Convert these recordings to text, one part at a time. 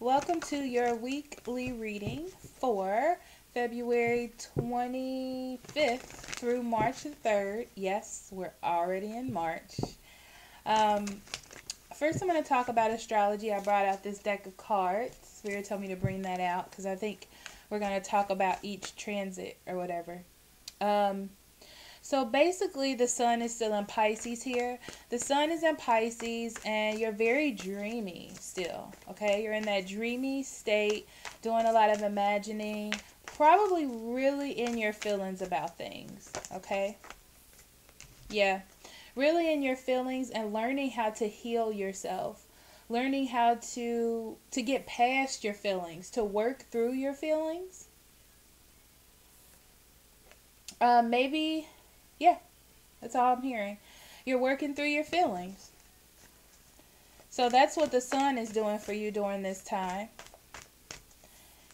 welcome to your weekly reading for February 25th through March the 3rd. Yes, we're already in March. Um, First, I'm going to talk about astrology. I brought out this deck of cards. Spirit told me to bring that out because I think we're going to talk about each transit or whatever. So basically, the sun is still in Pisces here. The sun is in Pisces, and you're very dreamy still, okay? You're in that dreamy state, doing a lot of imagining, probably really in your feelings about things, okay? Yeah, really in your feelings and learning how to heal yourself. Learning how to get past your feelings, to work through your feelings. Maybe, yeah, that's all I'm hearing. You're working through your feelings. So that's what the sun is doing for you during this time.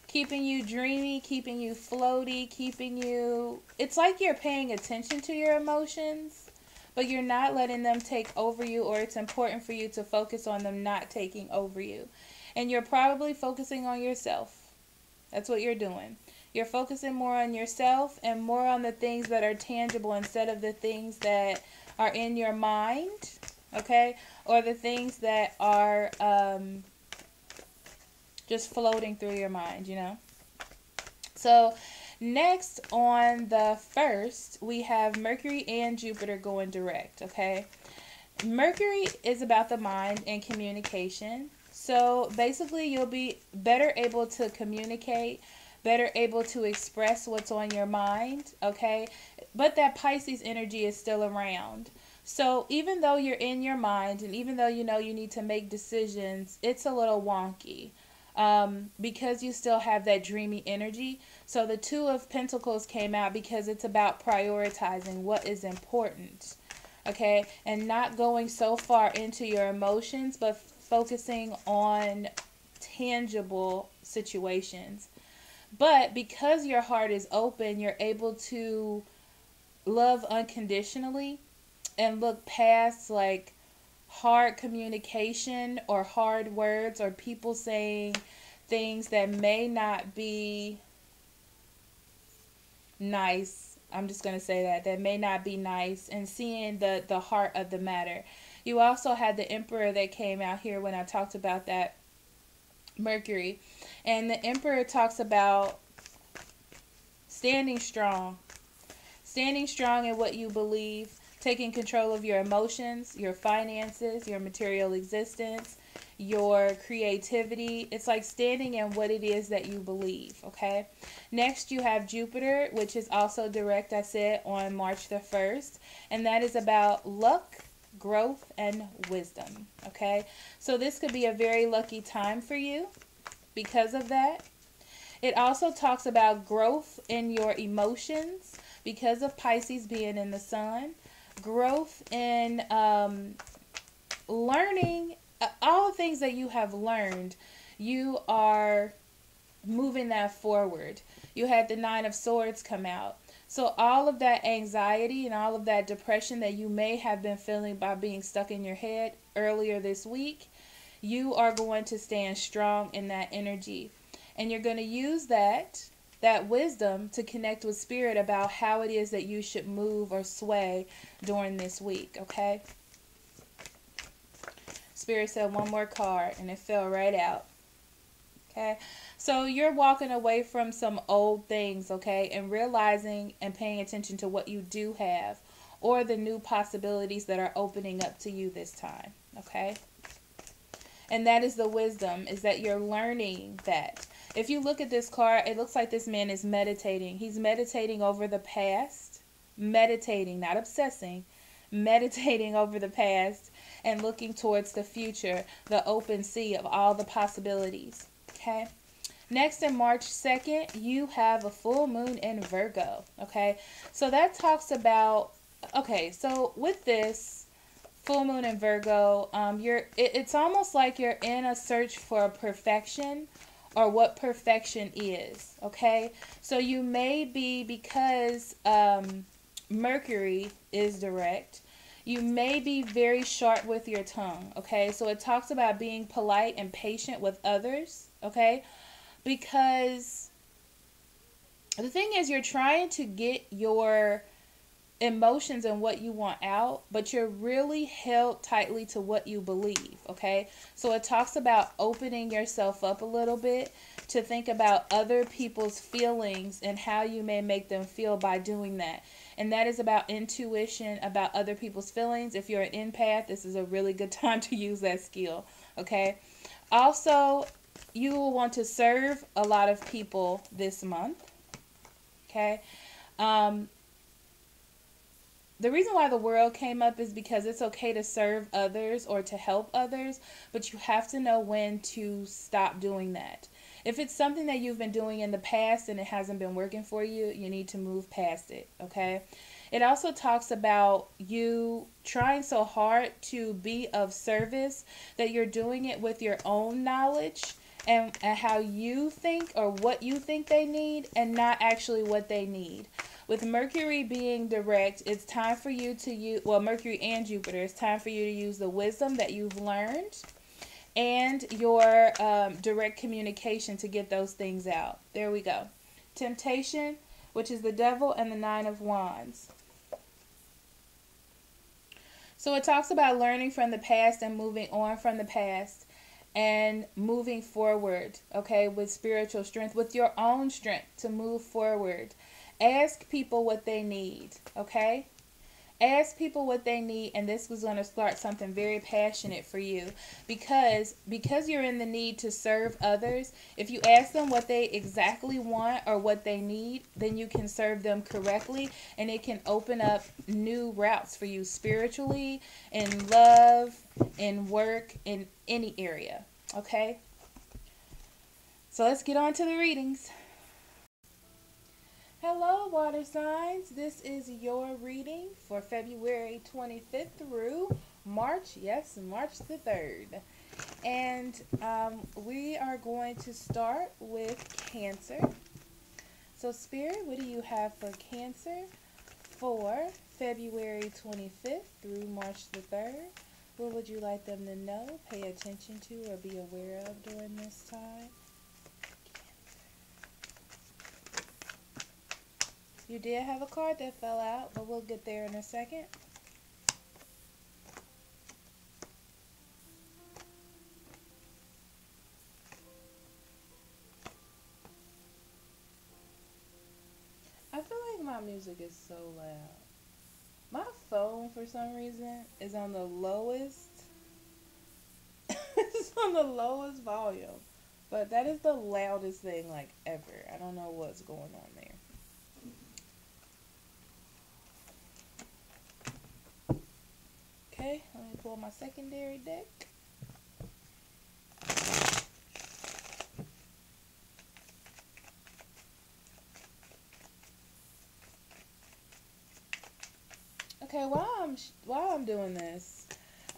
Keeping you dreamy, keeping you floaty, keeping you... It's like you're paying attention to your emotions, but you're not letting them take over you, or it's important for you to focus on them not taking over you. And you're probably focusing on yourself. That's what you're doing. You're focusing more on yourself and more on the things that are tangible instead of the things that are in your mind, okay? Or the things that are just floating through your mind, you know? So next on the 1st, we have Mercury and Jupiter going direct, okay? Mercury is about the mind and communication. So basically, you'll be better able to communicate, better able to express what's on your mind, okay? But that Pisces energy is still around. So even though you're in your mind and even though you know you need to make decisions, it's a little wonky because you still have that dreamy energy. So the Two of Pentacles came out because it's about prioritizing what is important, okay? And not going so far into your emotions, but focusing on tangible situations. But because your heart is open, you're able to love unconditionally and look past like hard communication or hard words or people saying things that may not be nice. I'm just going to say that may not be nice, and seeing the heart of the matter. You also had the Emperor that came out here when I talked about that Mercury. And the Emperor talks about standing strong in what you believe, taking control of your emotions, your finances, your material existence, your creativity. It's like standing in what it is that you believe, okay? Next, you have Jupiter, which is also direct, I said, on March the 1st. And that is about luck, growth, and wisdom, okay? So this could be a very lucky time for you because of that. It also talks about growth in your emotions because of Pisces being in the sun. Growth in learning all the things that you have learned. You are moving that forward. You had the Nine of Swords come out. So all of that anxiety and all of that depression that you may have been feeling by being stuck in your head earlier this week, you are going to stand strong in that energy. And you're going to use that wisdom to connect with Spirit about how it is that you should move or sway during this week, okay? Spirit said one more card, and it fell right out. Okay, so you're walking away from some old things, okay, and realizing and paying attention to what you do have or the new possibilities that are opening up to you this time, okay? And that is the wisdom, is that you're learning that. If you look at this card, it looks like this man is meditating. He's meditating over the past, meditating, not obsessing, meditating over the past and looking towards the future, the open sea of all the possibilities. Okay. Next, in March 2nd, you have a full moon in Virgo. Okay. So that talks about, okay, so with this full moon in Virgo, it's almost like you're in a search for perfection or what perfection is. Okay. So you may be, because Mercury is direct, you may be very sharp with your tongue, okay? So it talks about being polite and patient with others, okay? Because the thing is, you're trying to get your emotions and what you want out, but you're really held tightly to what you believe, okay? So it talks about opening yourself up a little bit to think about other people's feelings and how you may make them feel by doing that. And that is about intuition, about other people's feelings. If you're an empath, this is a really good time to use that skill, okay? Also, you will want to serve a lot of people this month, okay? Um, The reason why the world came up is because it's okay to serve others or to help others, but you have to know when to stop doing that. If it's something that you've been doing in the past and it hasn't been working for you, you need to move past it, okay? It also talks about you trying so hard to be of service that you're doing it with your own knowledge and how you think or what you think they need and not actually what they need. With Mercury being direct, it's time for you to use, well, Mercury and Jupiter, it's time for you to use the wisdom that you've learned and your direct communication to get those things out. There we go. Temptation, which is the devil, and the Nine of Wands. So it talks about learning from the past and moving on from the past and moving forward, okay, with spiritual strength, with your own strength to move forward. Ask people what they need, okay? Ask people what they need, and this was going to start something very passionate for you because you're in the need to serve others. If you ask them what they exactly want or what they need, then you can serve them correctly, and it can open up new routes for you spiritually, in love, in work, in any area, okay? So let's get on to the readings. Hello, water signs. This is your reading for February 25th through March, yes, March the 3rd. And we are going to start with Cancer. So, Spirit, what do you have for Cancer for February 25th through March the 3rd? What would you like them to know, pay attention to, or be aware of during this time? You did have a card that fell out, but we'll get there in a second. I feel like my music is so loud. My phone, for some reason, is on the lowest. It's on the lowest volume. But that is the loudest thing, like, ever. I don't know what's going on there. Okay, let me pull my secondary deck. Okay, while I'm doing this,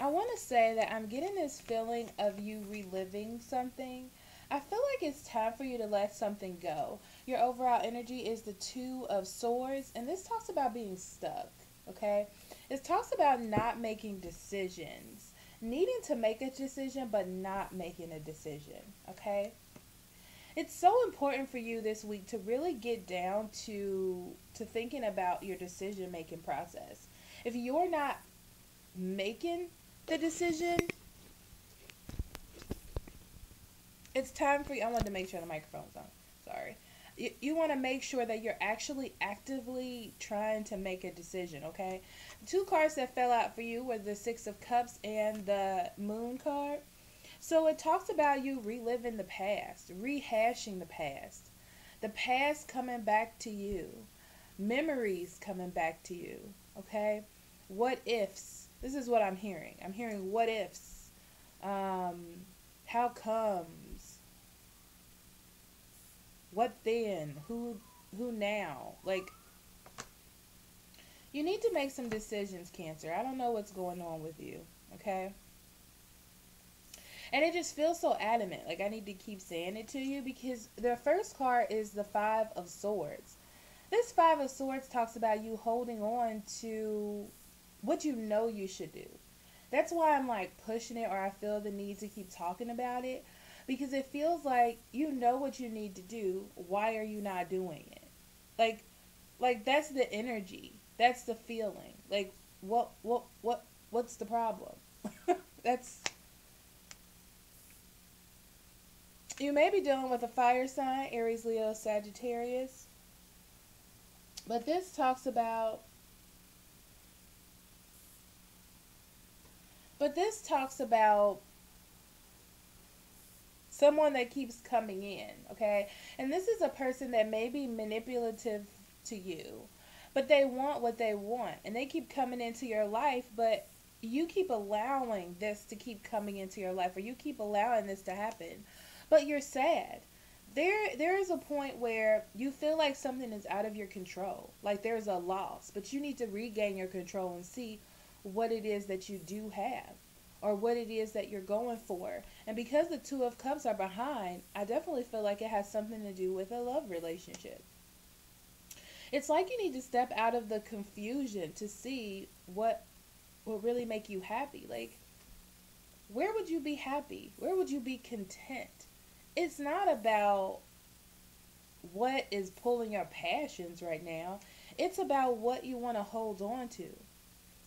I want to say that I'm getting this feeling of you reliving something. I feel like it's time for you to let something go. Your overall energy is the Two of Swords, and this talks about being stuck, okay? It talks about not making decisions, needing to make a decision, but not making a decision, okay? It's so important for you this week to really get down to thinking about your decision making process. If you're not making the decision, it's time for you. I wanted to make sure the microphone's on. Sorry. You want to make sure that you're actually actively trying to make a decision, okay? The two cards that fell out for you were the Six of Cups and the Moon card. So it talks about you reliving the past, rehashing the past coming back to you, memories coming back to you, okay? What ifs? This is what I'm hearing. I'm hearing what ifs. How comes? What then? Who now? Like, you need to make some decisions, Cancer. I don't know what's going on with you, okay? And it just feels so adamant. Like, I need to keep saying it to you because the first card is the Five of Swords. This Five of Swords talks about you holding on to what you know you should do. That's why I'm like pushing it, or I feel the need to keep talking about it, because it feels like you know what you need to do. Why are you not doing it? Like, that's the energy. That's the feeling. Like, what's the problem? That's, you may be dealing with a fire sign, Aries, Leo, Sagittarius. But this talks about someone that keeps coming in, okay? And this is a person that may be manipulative to you, but they want what they want, and they keep coming into your life, but you keep allowing this to keep coming into your life, or you keep allowing this to happen, but you're sad. There is a point where you feel like something is out of your control, like there's a loss, but you need to regain your control and see what it is that you do have, or what it is that you're going for. And because the Two of Cups are behind, I definitely feel like it has something to do with a love relationship. It's like you need to step out of the confusion to see what will really make you happy. Like, where would you be happy? Where would you be content? It's not about what is pulling your passions right now. It's about what you want to hold on to.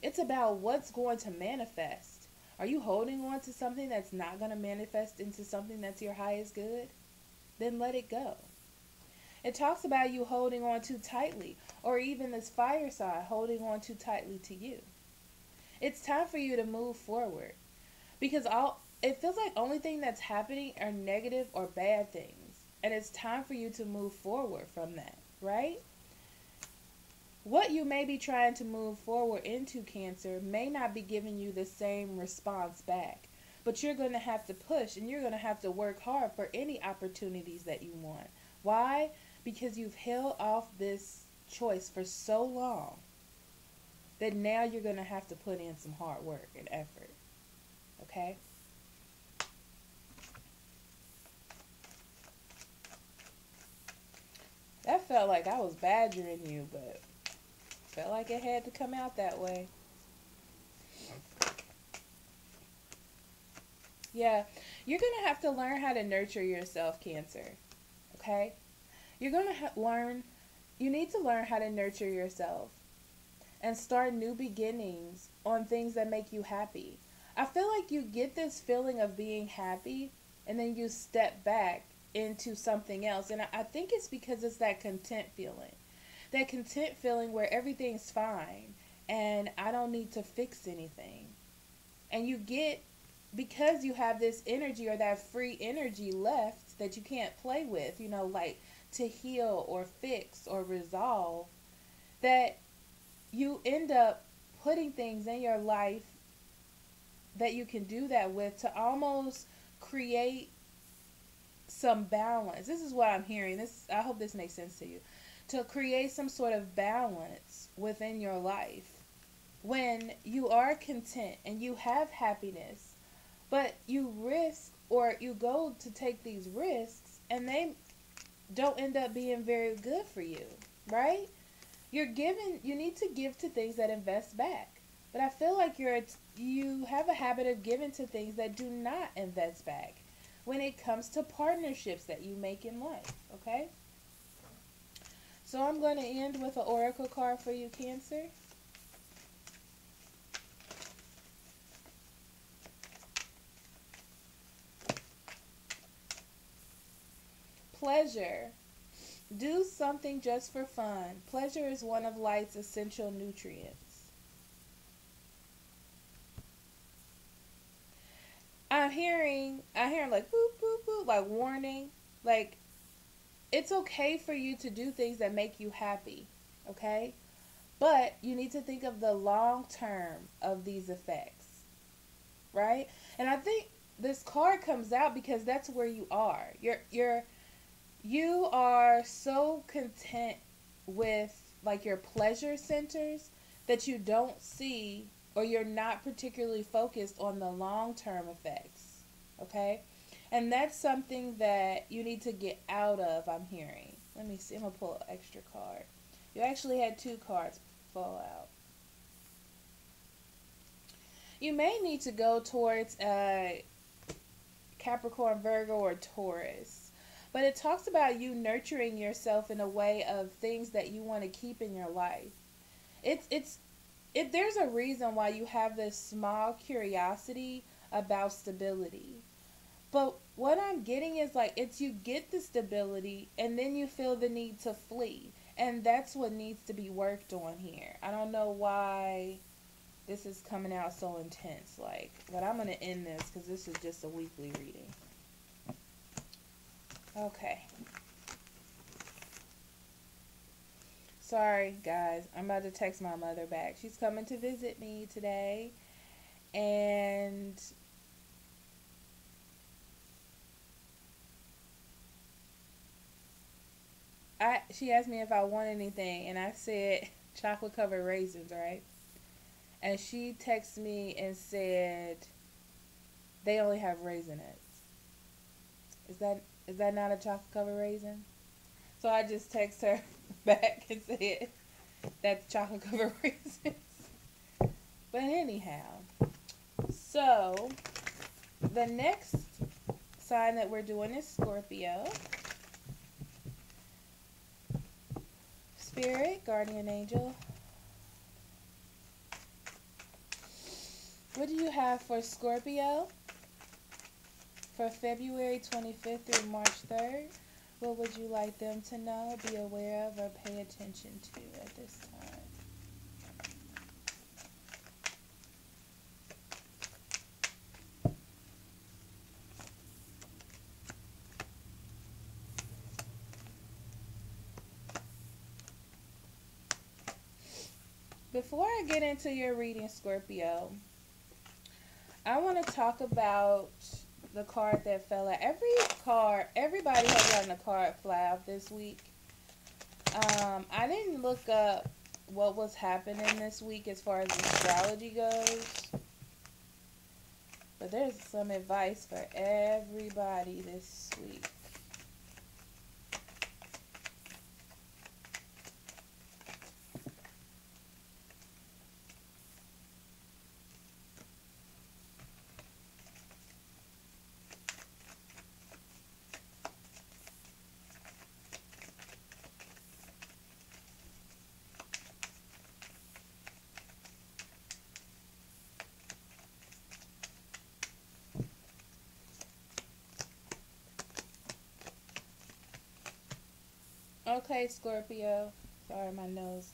It's about what's going to manifest. Are you holding on to something that's not going to manifest into something that's your highest good? Then let it go. It talks about you holding on too tightly, or even this fire sign holding on too tightly to you. It's time for you to move forward, because it feels like only thing that's happening are negative or bad things, and it's time for you to move forward from that, right? What you may be trying to move forward into, Cancer, may not be giving you the same response back. But you're going to have to push, and you're going to have to work hard for any opportunities that you want. Why? Because you've held off this choice for so long that now you're going to have to put in some hard work and effort. Okay? That felt like I was badgering you, but felt like it had to come out that way. Yeah, you're going to have to learn how to nurture yourself, Cancer. Okay? You're going to you need to learn how to nurture yourself and start new beginnings on things that make you happy. I feel like you get this feeling of being happy, and then you step back into something else. And I think it's because it's that content feeling. That content feeling where everything's fine and I don't need to fix anything. And you get, because you have this energy, or that free energy left that you can't play with, like to heal or fix or resolve, that you end up putting things in your life that you can do that with, to almost create some balance. This is what I'm hearing. I hope this makes sense to you. To create some sort of balance within your life, when you are content and you have happiness, but you risk, or you go to take these risks, and they don't end up being very good for you, right? You need to give to things that invest back. But I feel like you have a habit of giving to things that do not invest back when it comes to partnerships that you make in life, okay? So I'm going to end with an oracle card for you, Cancer. Pleasure. Do something just for fun. Pleasure is one of life's essential nutrients. I'm hearing like boop, boop, boop, like warning. Like, it's okay for you to do things that make you happy, okay? But you need to think of the long term of these effects, right? And I think this card comes out because that's where you are. You are so content with like your pleasure centers that you don't see, or you're not particularly focused on the long-term effects, okay? And that's something that you need to get out of, I'm hearing. Let me see. I'm going to pull an extra card. You actually had two cards fall out. You may need to go towards Capricorn, Virgo, or Taurus. But it talks about you nurturing yourself in a way of things that you want to keep in your life. There's a reason why you have this small curiosity about stability. But what I'm getting is like it's you get the stability and then you feel the need to flee. And that's what needs to be worked on here. I don't know why this is coming out so intense, like, but I'm going to end this because this is just a weekly reading. Okay. Sorry, guys. I'm about to text my mother back. She's coming to visit me today. And she asked me if I want anything, and I said chocolate covered raisins, right? And she texted me and said they only have Raisinets. Is that not a chocolate covered raisin? So I just text her back and said that's chocolate covered raisins. But anyhow, so the next sign that we're doing is Scorpio. Spirit, guardian angel. What do you have for Scorpio for February 25th through March 3rd? What would you like them to know, be aware of, or pay attention to at this time? Before I get into your reading, Scorpio, I want to talk about the card that fell out. Everybody has gotten a card fly out this week. I didn't look up what was happening this week as far as astrology goes, but there's some advice for everybody this week. Okay, Scorpio. Sorry, my nose.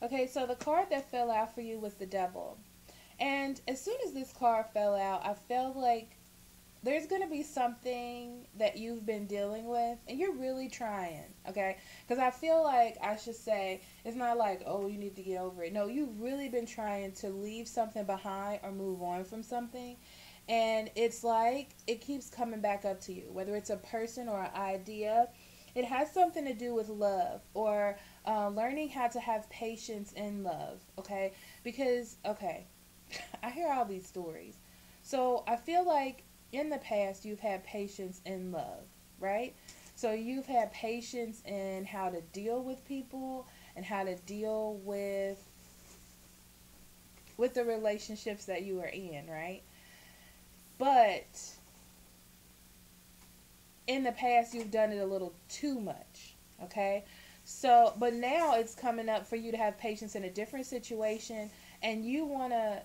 Okay, so the card that fell out for you was the Devil. And as soon as this card fell out, I felt like there's going to be something that you've been dealing with and you're really trying, okay? Because I feel like I should say, it's not like, oh, you need to get over it. No, you've really been trying to leave something behind or move on from something. And it's like it keeps coming back up to you, whether it's a person or an idea. It has something to do with love or learning how to have patience in love, okay? Because, okay, I hear all these stories. So I feel like in the past you've had patience in love, right? So you've had patience in how to deal with people and how to deal with the relationships that you are in, right? But in the past you've done it a little too much, okay? So, but now it's coming up for you to have patience in a different situation and you want to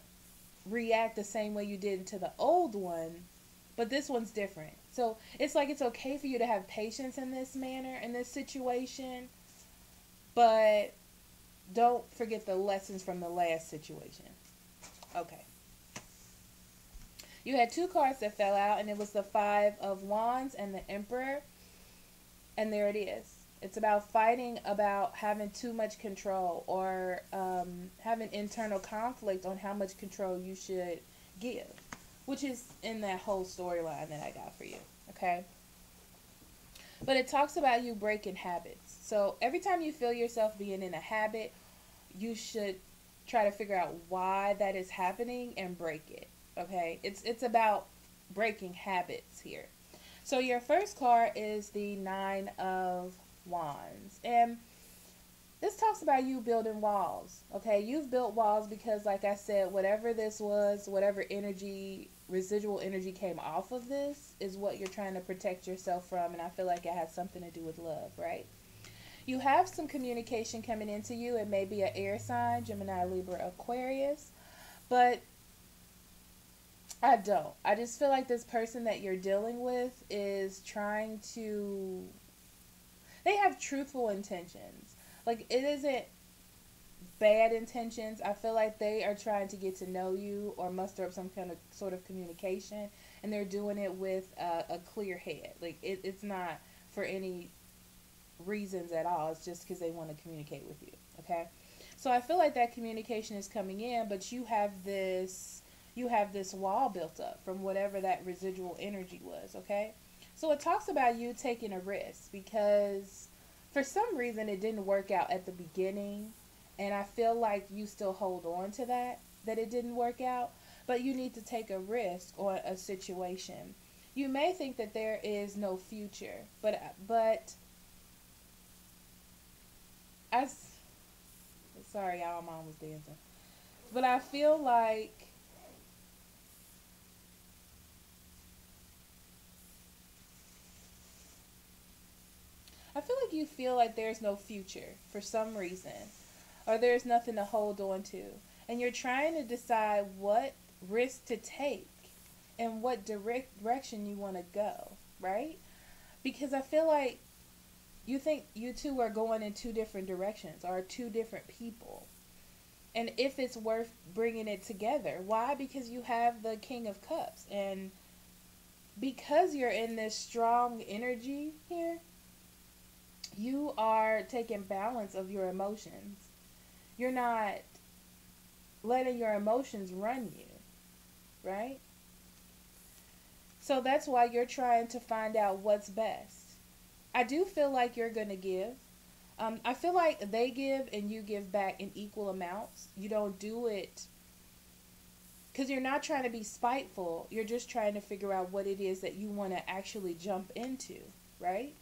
react the same way you did to the old one, but this one's different. So it's like it's okay for you to have patience in this manner, in this situation, but don't forget the lessons from the last situation. Okay. You had two cards that fell out, and it was the Five of Wands and the Emperor. And there it is. It's about fighting about having too much control or having internal conflict on how much control you should give, which is in that whole storyline that I got for you, okay? But it talks about you breaking habits. So every time you feel yourself being in a habit, you should try to figure out why that is happening and break it, okay? It's about breaking habits here. So your first card is the Nine of Wands. And this talks about you building walls, okay? You've built walls because, like I said, whatever this was, whatever energy residual energy came off of this is what you're trying to protect yourself from, and I feel like it has something to do with love, right? You have some communication coming into you. It may be an air sign, Gemini, Libra, Aquarius, but I don't. I just feel like this person that you're dealing with is trying to, they have truthful intentions. Like, it isn't bad intentions. I feel like they are trying to get to know you or muster up some kind of sort of communication, and they're doing it with a clear head. Like, it's not for any reasons at all. It's just because they want to communicate with you. Okay, so I feel like that communication is coming in, but you have this wall built up from whatever that residual energy was. Okay, so it talks about you taking a risk because for some reason it didn't work out at the beginning, and I feel like you still hold on to that it didn't work out, but you need to take a risk on a situation. You may think that there is no future, but I sorry, y'all, mom was dancing. But I feel like you feel like there's no future for some reason, or there's nothing to hold on to, and you're trying to decide what risk to take and what direction you want to go, right? Because I feel like you think you two are going in two different directions or two different people. And if it's worth bringing it together, why? Because you have the King of Cups, and because you're in this strong energy here, you are taking balance of your emotions. You're not letting your emotions run you, right? So that's why you're trying to find out what's best. I do feel like you're going to give. I feel like they give and you give back in equal amounts. You don't do it because you're not trying to be spiteful. You're just trying to figure out what it is that you want to actually jump into, right?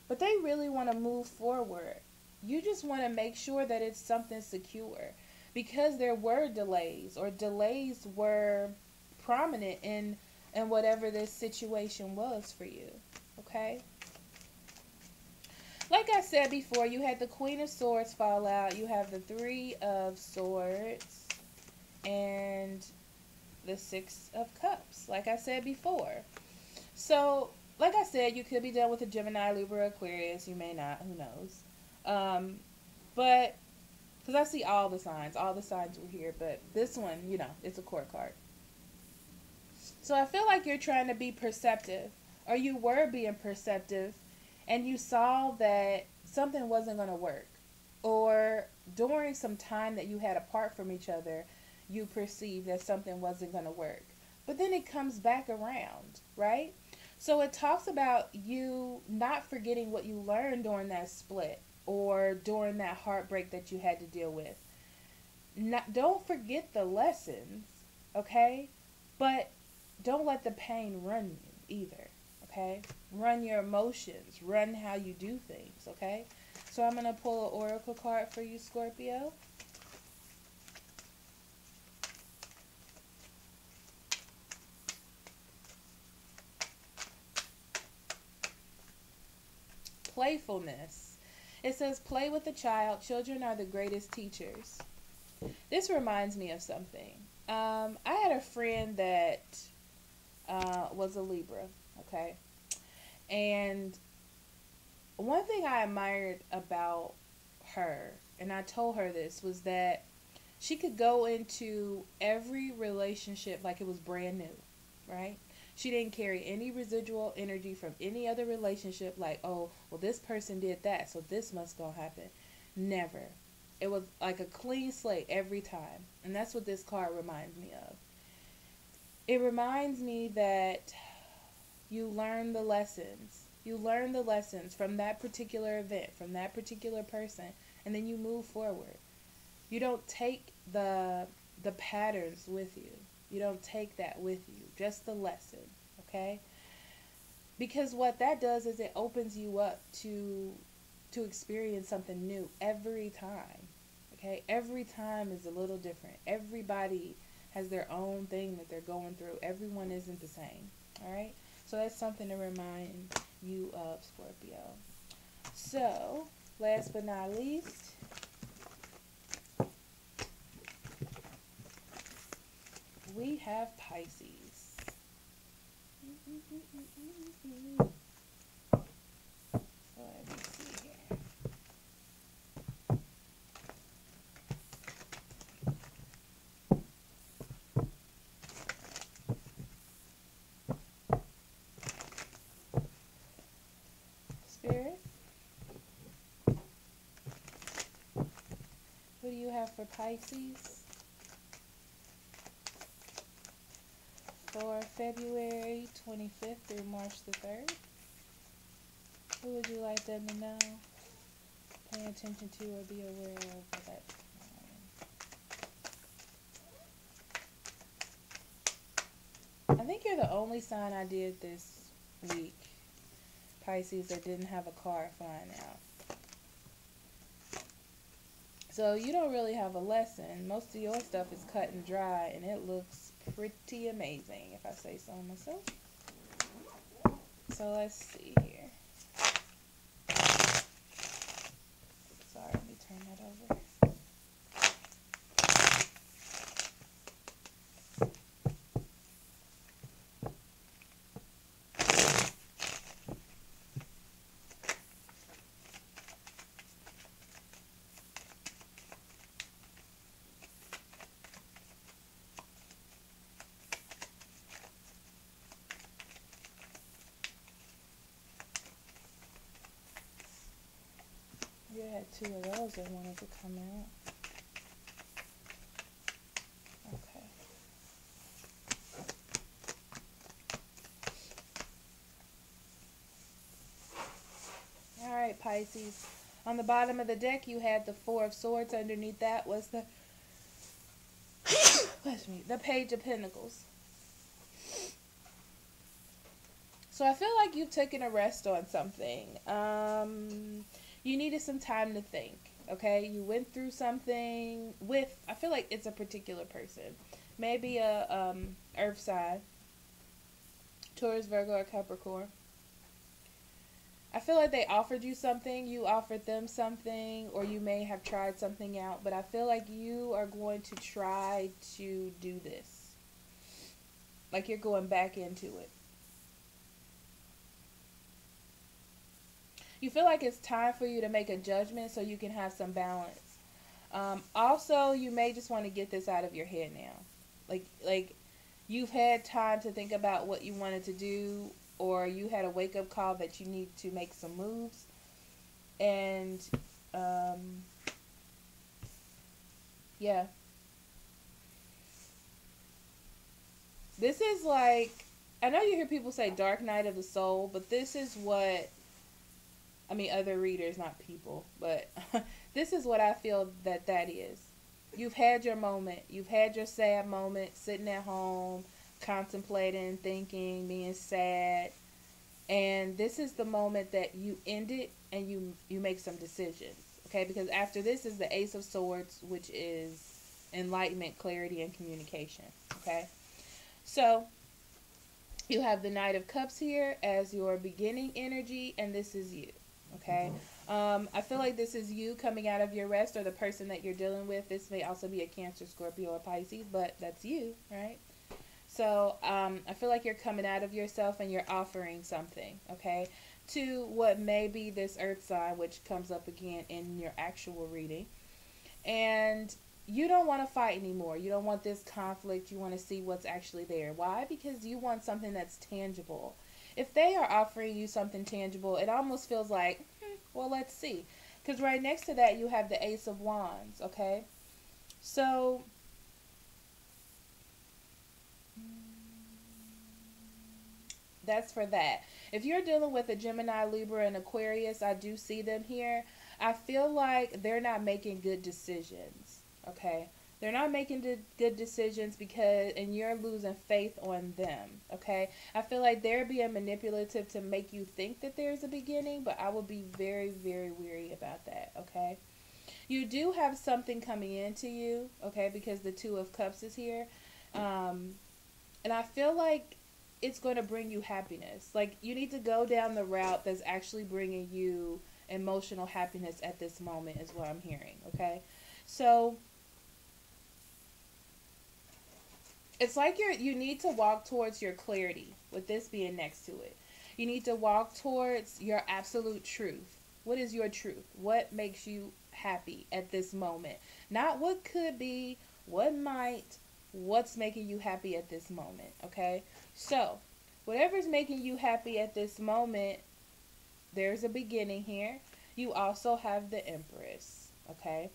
But they really want to move forward. You just want to make sure that it's something secure because there were delays, or delays were prominent in whatever this situation was for you. Okay? Like I said before, you had the Queen of Swords fall out. You have the Three of Swords and the Six of Cups, like I said before. So, like I said, you could be done with a Gemini, Libra, Aquarius. You may not. Who knows? But, because I see all the signs were here. But this one, it's a court card. So I feel like you're trying to be perceptive, or you were being perceptive, and you saw that something wasn't going to work. Or during some time that you had apart from each other, you perceived that something wasn't going to work. But then it comes back around, right? So it talks about you not forgetting what you learned during that split or during that heartbreak that you had to deal with. Don't forget the lessons, okay? But don't let the pain run you either, okay? Run your emotions, run how you do things, okay? So I'm going to pull an oracle card for you, Scorpio. Playfulness. It says, play with the child. Children are the greatest teachers. This reminds me of something. I had a friend that was a Libra, okay? And one thing I admired about her, and I told her this, was that she could go into every relationship like it was brand new, right? She didn't carry any residual energy from any other relationship like, oh, well, this person did that, so this must go happen. Never. It was like a clean slate every time. And that's what this card reminds me of. It reminds me that you learn the lessons. You learn the lessons from that particular event, from that particular person, and then you move forward. You don't take the patterns with you. You don't take that with you. Just the lesson, okay? Because what that does is it opens you up to experience something new every time. Okay? Every time is a little different. Everybody has their own thing that they're going through. Everyone isn't the same. All right. So that's something to remind you of, Scorpio. So, last but not least, we have Pisces. So let me see here. Spirit, what do you have for Pisces for February 25th through March the 3rd? Who would you like them to know, pay attention to, or be aware of at that time? I think you're the only sign I did this week, Pisces, that didn't have a card flying out. So you don't really have a lesson. Most of your stuff is cut and dry, and it looks pretty amazing, if I say so myself. So let's see here. Sorry, let me turn that over. You had two of those that wanted to come out. Okay. Alright, Pisces. On the bottom of the deck, you had the Four of Swords. Underneath that was the the Page of Pentacles. So I feel like you've taken a rest on something. You needed some time to think, okay? You went through something with, I feel like it's a particular person. Maybe a earth sign, Taurus, Virgo, or Capricorn. I feel like they offered you something, you offered them something, or you may have tried something out, but I feel like you are going to try to do this. Like you're going back into it. You feel like it's time for you to make a judgment so you can have some balance. Also, you may just want to get this out of your head now. Like you've had time to think about what you wanted to do, or you had a wake-up call that you need to make some moves. And, yeah. This is like, I know you hear people say dark night of the soul, but this is what, I mean, other readers, not people, but this is what I feel that is. You've had your moment. You've had your sad moment, sitting at home, contemplating, thinking, being sad. And this is the moment that you end it and you make some decisions. Okay, because after this is the Ace of Swords, which is enlightenment, clarity, and communication. Okay, so you have the Knight of Cups here as your beginning energy, and this is you. Okay, I feel like this is you coming out of your rest, or the person that you're dealing with. This may also be a Cancer, Scorpio, or Pisces, but that's you, right? So I feel like you're coming out of yourself and you're offering something, okay, to what may be this earth sign, which comes up again in your actual reading. And you don't want to fight anymore. You don't want this conflict. You want to see what's actually there. Why? Because you want something that's tangible. If they are offering you something tangible, it almost feels like, well, let's see. Because right next to that, you have the Ace of Wands, okay? So that's for that. If you're dealing with a Gemini, Libra, and Aquarius, I do see them here. I feel like they're not making good decisions, okay? They're not making good decisions because, and you're losing faith on them, okay? I feel like they're being manipulative to make you think that there's a beginning, but I will be very, very wary about that, okay? You do have something coming into you, okay, because the Two of Cups is here. And I feel like it's going to bring you happiness. Like, you need to go down the route that's actually bringing you emotional happiness at this moment, is what I'm hearing. Okay, so it's like you need to walk towards your clarity with this being next to it. You need to walk towards your absolute truth. What is your truth? What makes you happy at this moment? Not what could be, what might, what's making you happy at this moment, okay? So, whatever's making you happy at this moment, there's a beginning here. You also have the Empress, okay?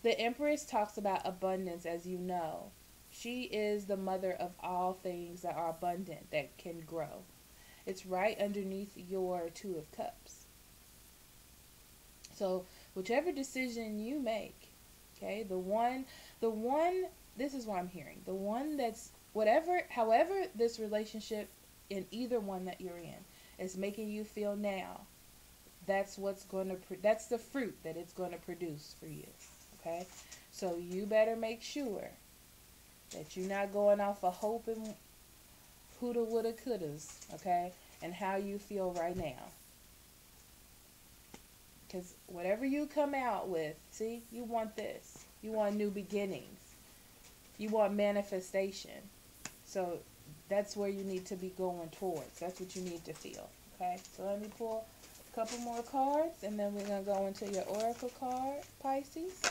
The Empress talks about abundance, as you know. She is the mother of all things that are abundant, that can grow. It's right underneath your Two of Cups. So, whichever decision you make, okay, this is what I'm hearing. The one that's, however this relationship in either one that you're in is making you feel now, that's that's the fruit that it's going to produce for you, okay? So you better make sure that you're not going off of hope and woulda, woulda, couldas, okay? And how you feel right now. Because whatever you come out with, see, you want this. You want new beginnings. You want manifestation. So that's where you need to be going towards. That's what you need to feel, okay? So let me pull a couple more cards, and then we're going to go into your Oracle card, Pisces.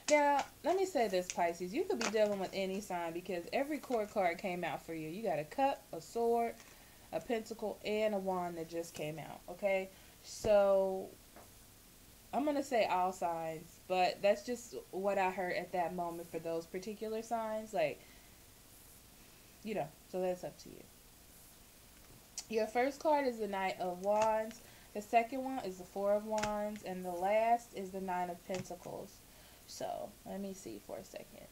Now, let me say this, Pisces. You could be dealing with any sign because every court card came out for you. You got a cup, a sword, a pentacle, and a wand that just came out, okay? So, I'm going to say all signs, but that's just what I heard at that moment for those particular signs. Like, so that's up to you. Your first card is the Knight of Wands. The second one is the Four of Wands. And the last is the Nine of Pentacles. So, let me see for a second.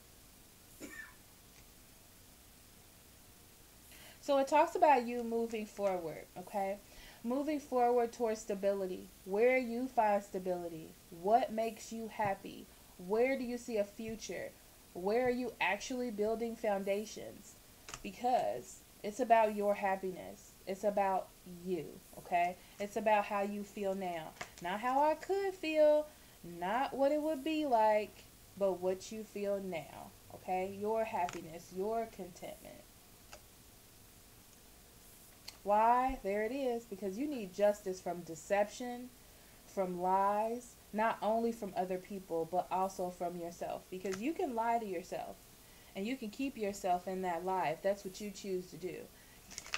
So, it talks about you moving forward, okay? Moving forward towards stability. Where you find stability. What makes you happy? Where do you see a future? Where are you actually building foundations? Because it's about your happiness. It's about you, okay? It's about how you feel now. Not how I could feel. Not what it would be like, but what you feel now, okay? Your happiness, your contentment. Why? There it is. Because you need justice from deception, from lies, not only from other people, but also from yourself. Because you can lie to yourself, and you can keep yourself in that lie if that's what you choose to do.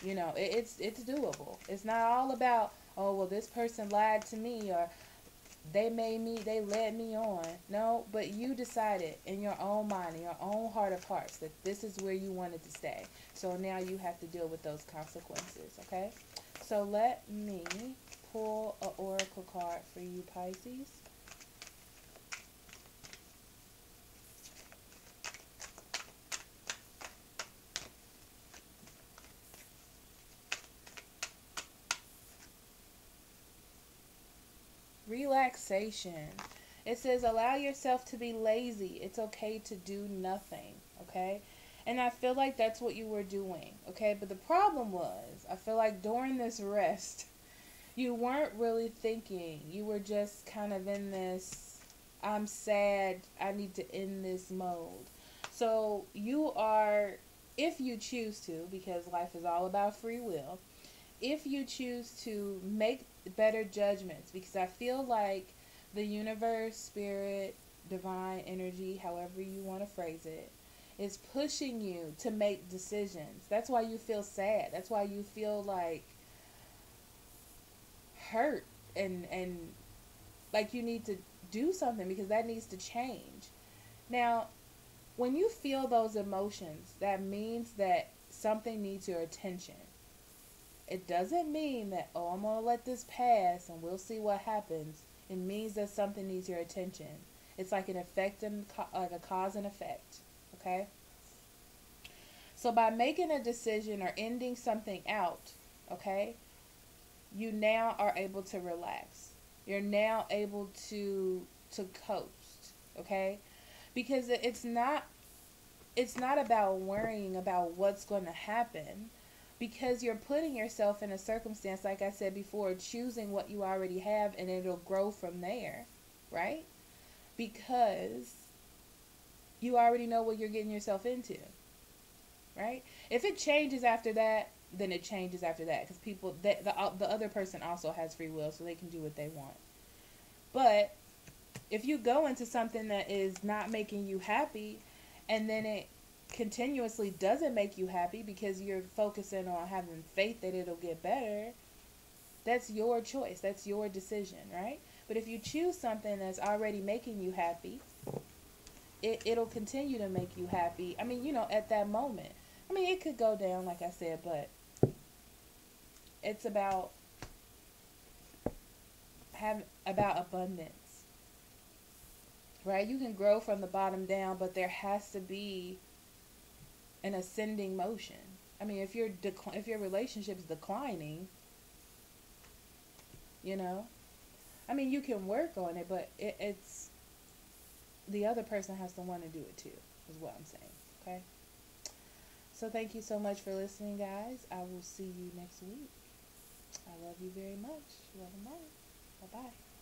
It's doable. It's not all about, oh, well, this person lied to me, or they led me on. No, but you decided in your own mind, in your own heart of hearts, that this is where you wanted to stay. So now you have to deal with those consequences, okay? So let me pull an oracle card for you, Pisces. Relaxation. It says allow yourself to be lazy. It's okay to do nothing, okay? And I feel like that's what you were doing, okay? But the problem was, I feel like during this rest, you weren't really thinking. You were just kind of in this, I'm sad, I need to end this mode. So you are, if you choose to, because life is all about free will, if you choose to make better judgments, because I feel like the universe, spirit, divine energy, however you want to phrase it, is pushing you to make decisions. That's why you feel sad. That's why you feel like hurt and like you need to do something, because that needs to change. Now, when you feel those emotions, that means that something needs your attention. It doesn't mean that, oh, I'm going to let this pass and we'll see what happens. It means that something needs your attention. It's like an effect and like a cause and effect, okay? So by making a decision or ending something out, okay, you now are able to relax. You're now able to coast, okay? because it's not about worrying about what's going to happen, because you're putting yourself in a circumstance, like I said before, choosing what you already have, and it'll grow from there, right? Because you already know what you're getting yourself into, right? If it changes after that, then it changes after that, because the other person also has free will, so they can do what they want. But if you go into something that is not making you happy, and then it continuously doesn't make you happy because you're focusing on having faith that it'll get better, that's your choice, that's your decision, right? But if you choose something that's already making you happy, it'll continue to make you happy. I mean, at that moment. I mean, it could go down, like I said, but it's about abundance, right? You can grow from the bottom down, but there has to be an ascending motion. I mean, if your relationship's declining, I mean, you can work on it, but it's the other person has to want to do it too, is what I'm saying. Okay. So thank you so much for listening, guys. I will see you next week. I love you very much. Love and light. Bye bye.